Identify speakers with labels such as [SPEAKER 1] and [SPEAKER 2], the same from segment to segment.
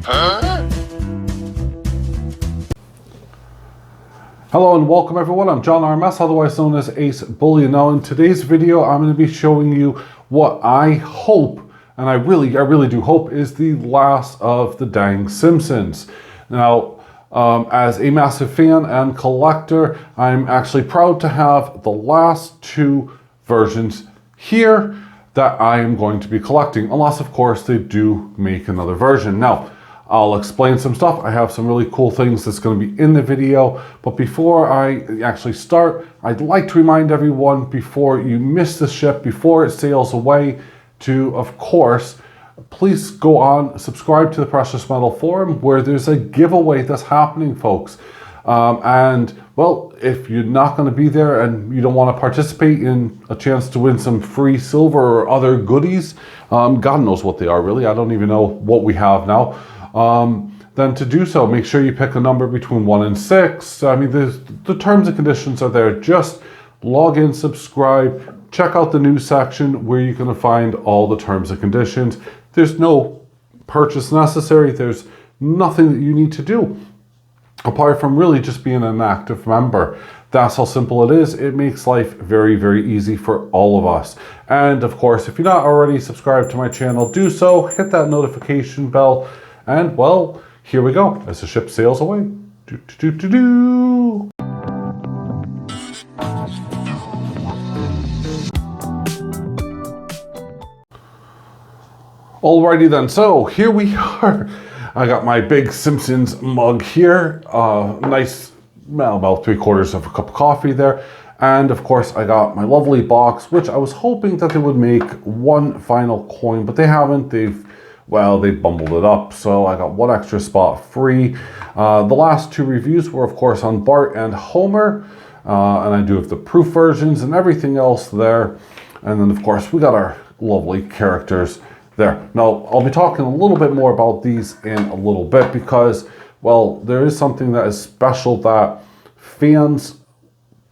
[SPEAKER 1] Hello and welcome everyone, I'm John RMS, otherwise known as AceBullion. Now in today's video I'm going to be showing you what I hope, and I really do hope, is the last of the dang Simpsons. Now as a massive fan and collector, I'm actually proud to have the last two versions here that I am going to be collecting, unless of course they do make another version. Now I'll explain some stuff. I have some really cool things that's going to be in the video, but before I actually start, I'd like to remind everyone, before you miss the ship, before it sails away, to of course please go on, subscribe to the Precious Metal Forum, where there's a giveaway that's happening, folks. And well, if you're not going to be there and you don't want to participate in a chance to win some free silver or other goodies, God knows what they are really, I don't even know what we have now, then to do so, make sure you pick a number between 1 and 6. I mean, the terms and conditions are there. Just log in, subscribe, check out the news section where you're going to find all the terms and conditions. There's no purchase necessary. There's nothing that you need to do apart from really just being an active member. That's how simple it is. It makes life very easy for all of us. And of course, if you're not already subscribed to my channel, do so. Hit that notification bell. And well, here we go as the ship sails away. Alrighty then, so here we are. I got my big Simpsons mug here. Nice, well, about 3/4 of a cup of coffee there. And of course I got my lovely box, which I was hoping that they would make one final coin, but they haven't. They've bumbled it up, so I got one extra spot free. The last two reviews were of course on Bart and Homer, and I do have the proof versions and everything else there. And then of course we got our lovely characters there. Now I'll be talking a little bit more about these in a little bit because, well, there is something that is special that fans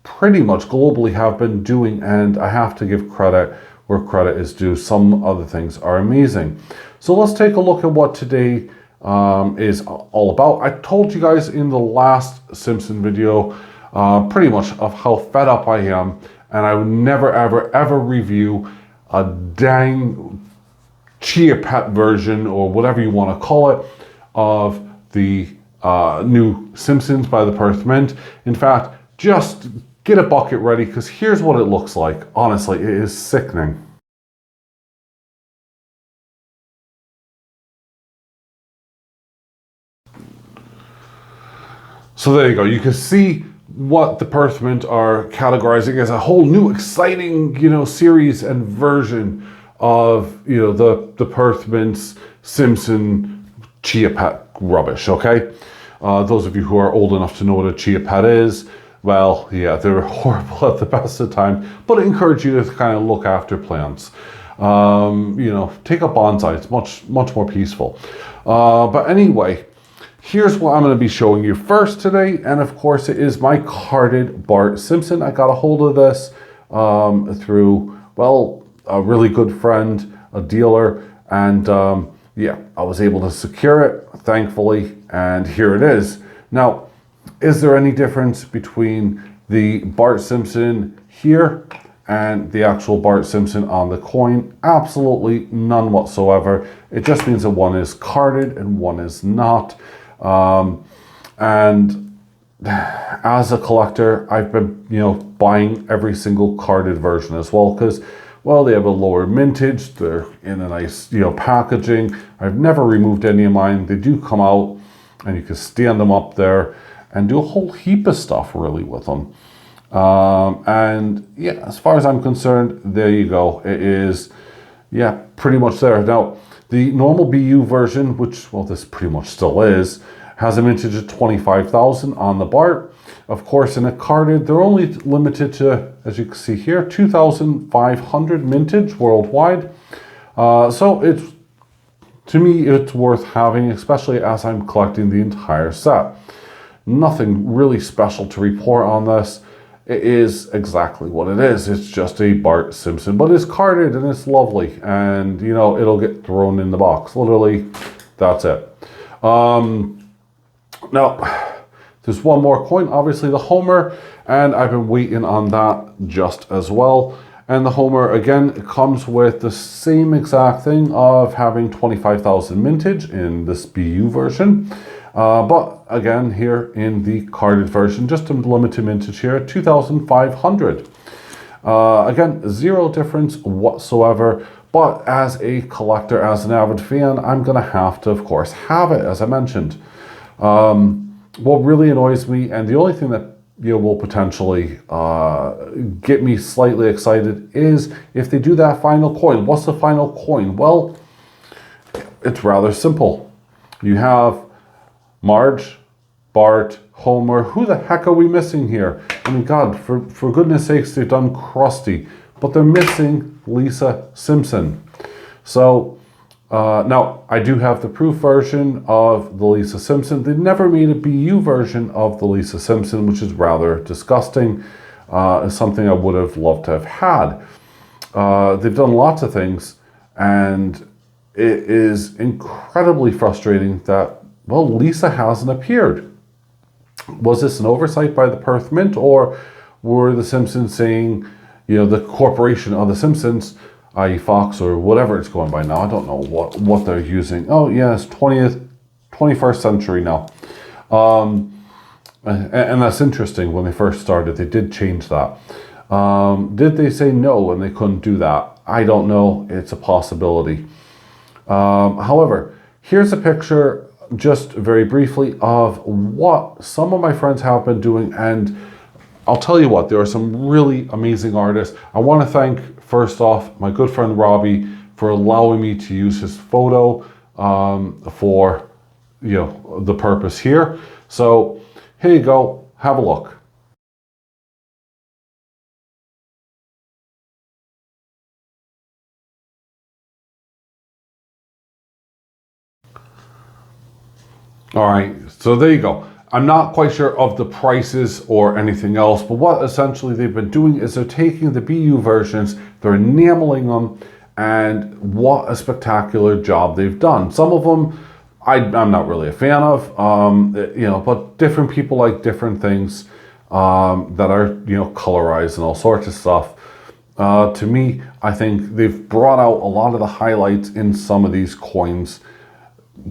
[SPEAKER 1] pretty much globally have been doing, and I have to give credit where credit is due. Some other things are amazing. So let's take a look at what today is all about. I told you guys in the last Simpson video pretty much of how fed up I am, and I would never ever review a dang Chia Pet version, or whatever you want to call it, of the new Simpsons by the Perth Mint. In fact, just get a bucket ready, because here's what it looks like. Honestly, it is sickening. So there you go. You can see what the Perth Mint are categorizing as a whole new exciting, series and version of, the Perth Mint's Simpson Chia Pet rubbish, okay? Those of you who are old enough to know what a Chia Pet is, well, yeah, they're horrible at the best of time, but I encourage you to kind of look after plants. Take a bonsai, it's much more peaceful. But anyway, here's what I'm going to be showing you first today, and of course it is my carded Bart Simpson. I got a hold of this through, well, a really good friend, a dealer, and yeah, I was able to secure it, thankfully, and here it is. Now, is there any difference between the Bart Simpson here and the actual Bart Simpson on the coin? Absolutely none whatsoever. It just means that one is carded and one is not. And as a collector, I've been, buying every single carded version as well, because, well, they have a lower mintage, they're in a nice, packaging. I've never removed any of mine. They do come out, and you can stand them up there and do a whole heap of stuff really with them. And yeah, as far as I'm concerned, there you go. It is, yeah, pretty much there. Now, the normal BU version, which, well, this pretty much still is, has a mintage of 25,000 on the Bart. Of course, in a carded, they're only limited to, as you can see here, 2,500 mintage worldwide. So it's, to me, it's worth having, especially as I'm collecting the entire set. Nothing really special to report on this. It is exactly what it is. It's just a Bart Simpson, but it's carded and it's lovely, and it'll get thrown in the box. Literally, that's it. Now, there's one more coin, obviously the Homer, and I've been waiting on that just as well. And the Homer, again, it comes with the same exact thing of having 25,000 mintage in this BU version. But again, here in the carded version, just a limited mintage here, 2,500. Again, zero difference whatsoever. But as a collector, as an avid fan, I'm going to have to, of course, have it, as I mentioned. What really annoys me, and the only thing that will potentially get me slightly excited, is if they do that final coin. What's the final coin? Well, it's rather simple. You have Marge, Bart, Homer. Who the heck are we missing here? I mean, God, for goodness sakes, they've done Krusty, but they're missing Lisa Simpson. So now, I do have the proof version of the Lisa Simpson. They never made a BU version of the Lisa Simpson, which is rather disgusting. It's something I would have loved to have had. They've done lots of things, and it is incredibly frustrating that, well, Lisa hasn't appeared. Was this an oversight by the Perth Mint, or were the Simpsons saying, the corporation of the Simpsons, i.e. Fox or whatever it's going by now. I don't know what they're using. Oh yeah, it's 21st century now. And that's interesting. When they first started, they did change that. Did they say no and they couldn't do that? I don't know. It's a possibility. However, here's a picture, just very briefly, of what some of my friends have been doing, and I'll tell you what, there are some really amazing artists. I want to thank, first off, my good friend Robbie for allowing me to use his photo for the purpose here. So here you go, have a look. All right, so there you go. I'm not quite sure of the prices or anything else, but what essentially they've been doing is they're taking the BU versions, they're enameling them, and what a spectacular job they've done. Some of them I'm not really a fan of, but different people like different things that are, colorized and all sorts of stuff. To me, I think they've brought out a lot of the highlights in some of these coins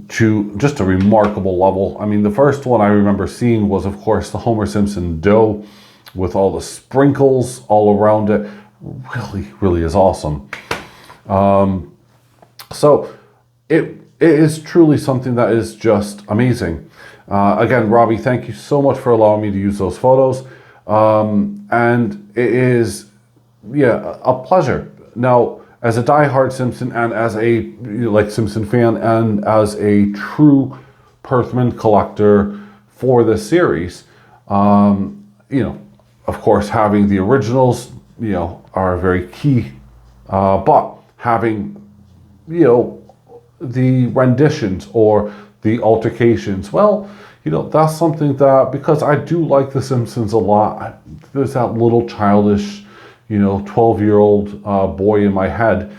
[SPEAKER 1] to just a remarkable level. I mean, the first one I remember seeing was, of course, the Homer Simpson dough with all the sprinkles all around it. Really, really is awesome. So it is truly something that is just amazing. Again, Robbie, thank you so much for allowing me to use those photos. And it is, a pleasure. Now, as a diehard Simpson and as a Simpson fan and as a true Perth Mint collector for this series, of course, having the originals, are very key. But having, the renditions or the altercations, well, that's something that, because I do like The Simpsons a lot, there's that little childish, 12-year-old boy in my head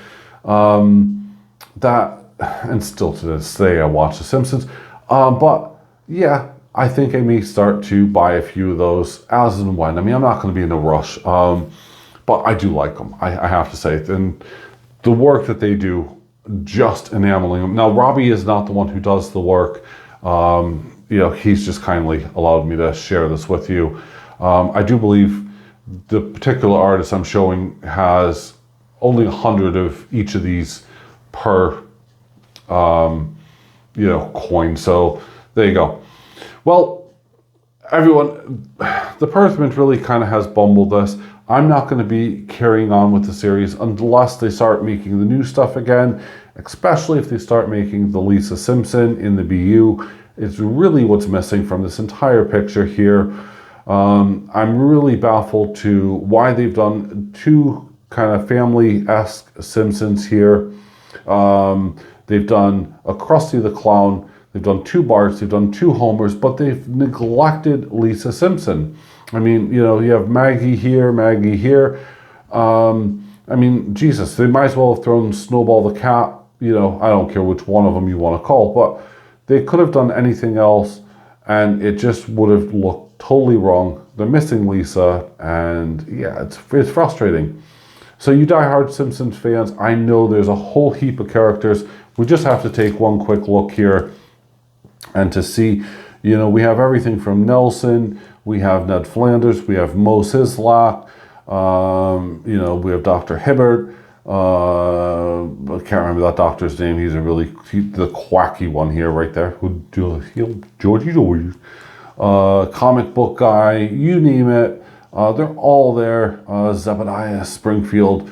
[SPEAKER 1] that, and still to this day, I watch The Simpsons. But yeah, I think I may start to buy a few of those as and when. I mean, I'm not going to be in a rush, but I do like them. I have to say, and the work that they do, just enameling them. Now, Robbie is not the one who does the work. He's just kindly allowed me to share this with you. I do believe the particular artist I'm showing has only 100 of each of these per, coin. So there you go. Well, everyone, the Perth Mint really kind of has bumbled this. I'm not going to be carrying on with the series unless they start making the new stuff again, especially if they start making the Lisa Simpson in the BU. It's really what's missing from this entire picture here. I'm really baffled to why they've done two kind of family-esque Simpsons here. They've done a Krusty the Clown, they've done two Barts, they've done two Homers, but they've neglected Lisa Simpson. I mean, you have Maggie here, Maggie here. I mean, Jesus, they might as well have thrown Snowball the cat. I don't care which one of them you want to call, but They could have done anything else and it just would have looked totally wrong. They're missing Lisa, and yeah, it's frustrating. So you diehard Simpsons fans, I know there's a whole heap of characters. We just have to take one quick look here and to see, you know, we have everything from Nelson, we have Ned Flanders, we have Mo Sislak, you know, we have Dr. Hibbert. I can't remember that doctor's name. He's the quacky one here, right there. Georgie, comic book guy, you name it. They're all there. Zebediah Springfield.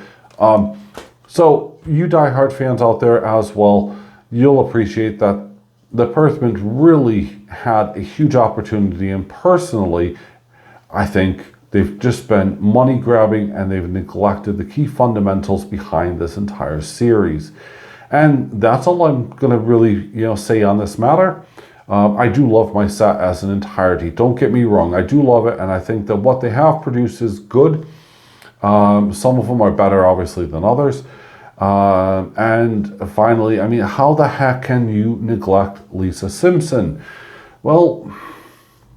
[SPEAKER 1] So you diehard fans out there as well, you'll appreciate that the Perth Mint really had a huge opportunity, and personally, I think they've just been money grabbing and they've neglected the key fundamentals behind this entire series. And that's all I'm going to really, you know, say on this matter. I do love my set as an entirety. Don't get me wrong. I do love it, and I think that what they have produced is good. Some of them are better, obviously, than others. And finally, I mean, how the heck can you neglect Lisa Simpson? Well,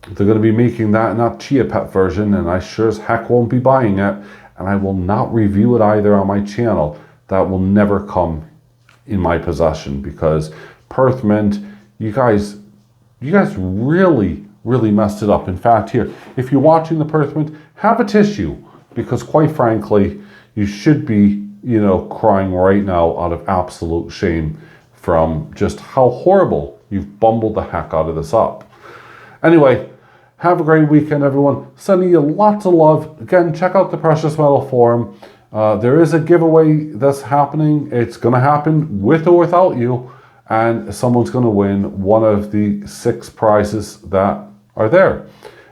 [SPEAKER 1] they're going to be making that not Chia Pet version, and I sure as heck won't be buying it, and I will not review it either on my channel. That will never come in my possession, because Perth Mint, you guys really messed it up. In fact, here, if you're watching the Perth Mint, have a tissue, because quite frankly, you should be, you know, crying right now out of absolute shame from just how horrible you've bumbled the heck out of this up. Anyway, have a great weekend, everyone. Sending you lots of love. Again, check out the Precious Metal Forum. There is a giveaway that's happening. It's going to happen with or without you, and someone's going to win one of the 6 prizes that are there.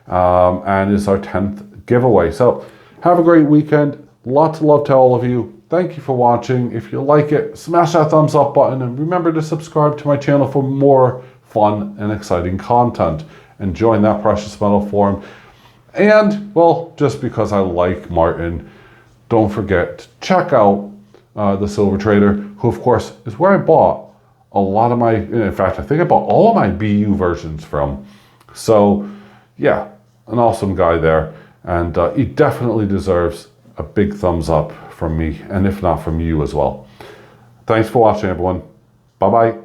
[SPEAKER 1] And it's our 10th giveaway. So have a great weekend. Lots of love to all of you. Thank you for watching. If you like it, smash that thumbs up button, and remember to subscribe to my channel for more fun and exciting content. And join that Precious Metal Forum. And, well, just because I like Martin, don't forget to check out the Silver Trader, who of course is where I bought a lot of my, in fact, I think I bought all of my BU versions from. So yeah, an awesome guy there, and he definitely deserves a big thumbs up from me, and if not from you as well. Thanks for watching, everyone. Bye bye.